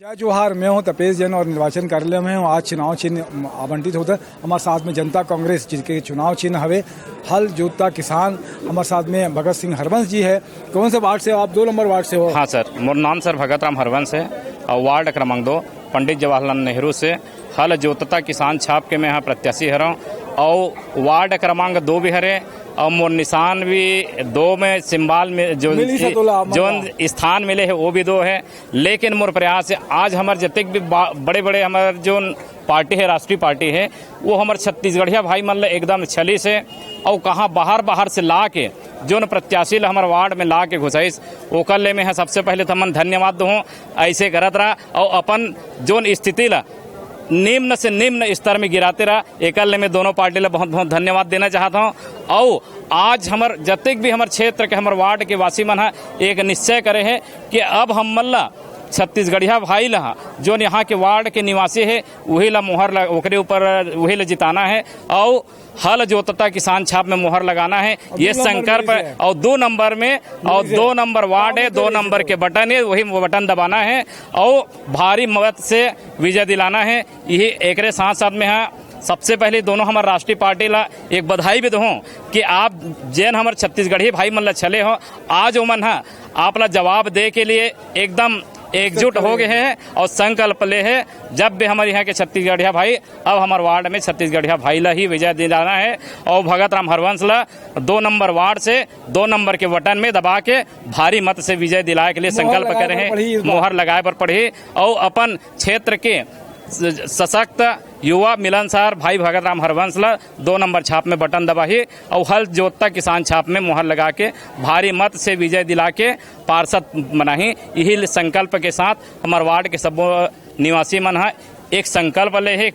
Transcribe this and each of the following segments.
जय जोहार। मैं हूं तपेश जैन और निर्वाचन कार्यालय में हूं। आज चुनाव चिन्ह आवंटित होता है। हमारे साथ में जनता कांग्रेस जिसके चुनाव चिन्ह हवे हल जोतता किसान। हमारे साथ में भगत सिंह हरवंश जी है। कौन से वार्ड से हो आप? 2 नंबर वार्ड से हो? हाँ सर, मेरा नाम सर भगत राम हरवंश है और वार्ड क्रमांक 2 पंडित जवाहरलाल नेहरू से हल जोतता किसान छाप के मैं यहाँ प्रत्याशी हूँ और वार्ड क्रमांक 2 भी हरे और मोर निशान भी 2 में सिंबाल में जो स्थान मिले है वो भी 2 है। लेकिन मोर प्रयास है आज हमारे जतक भी बड़े बड़े हमारे जो पार्टी है राष्ट्रीय पार्टी है वो हमारे छत्तीसगढ़िया भाई मन एकदम छली से और कहाँ बाहर से ला के जो प्रत्याशी हमारे वार्ड में ला के घुसाइस ओकर ले में है। सबसे पहले तो मन धन्यवाद दूँ ऐसे करत रहा और अपन जो स्थिति ला निम्न से निम्न स्तर में गिराते रहा। एक में दोनों पार्टी ला बहुत बहुत धन्यवाद देना चाहता हूँ। और आज हमार जतक भी हमारे क्षेत्र के हमारे वार्ड के वासी मन है एक निश्चय करे है कि अब हम मल्ला छत्तीसगढ़िया भाई ला जो यहाँ के वार्ड के निवासी है वही ला मोहर ओकरे ऊपर वही ला जिताना है और हल जोतता किसान छाप में मोहर लगाना है। ये संकल्प है। और 2 नंबर में और 2 नंबर वार्ड है, 2 नंबर के बटन है, वही बटन दबाना है और भारी मत से विजय दिलाना है। यही एक साथ साथ में है। सबसे पहले दोनों हमारे राष्ट्रीय पार्टी ला एक बधाई भी दूँ कि आप जैन हमारे छत्तीसगढ़ी भाई मन ला छले हो आज ओमन है आप ला जवाब दे के लिए एकदम एकजुट हो गए हैं और संकल्प ले है जब भी हमारे यहाँ के छत्तीसगढ़िया भाई अब हमारे वार्ड में छत्तीसगढ़िया भाई ला ही विजय दिलाना है। और भगत राम हरवंश ला 2 नंबर वार्ड से 2 नंबर के बटन में दबा के भारी मत से विजय दिलाए के लिए संकल्प करे हैं। मोहर लगाए पर पढ़ी और अपन क्षेत्र के सशक्त युवा मिलनसार भाई भगत राम हरवंश ला 2 नंबर छाप में बटन दबाही और हल जोतता किसान छाप में मुहर लगा के भारी मत से विजय दिला के पार्षद बनाही। यही संकल्प के साथ हमारे वार्ड के सब निवासी मन है एक संकल्प ले है,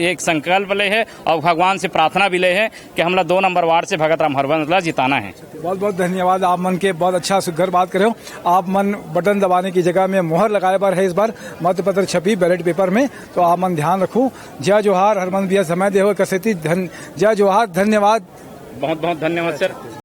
एक संकल्प ले है और भगवान से प्रार्थना भी ले है कि हमला 2 नंबर वार्ड से भगत राम हरवंश ला जिताना है। बहुत बहुत धन्यवाद। आप मन के बहुत अच्छा सुघर बात करे हो। आप मन बटन दबाने की जगह में मोहर लगाए पर है इस बार मतपत्र छपी बैलेट पेपर में, तो आप मन ध्यान रखूँ। जय जोहार। हरवंश भैया समय दे हो कसती जय जोहार। धन्यवाद। बहुत बहुत धन्यवाद सर।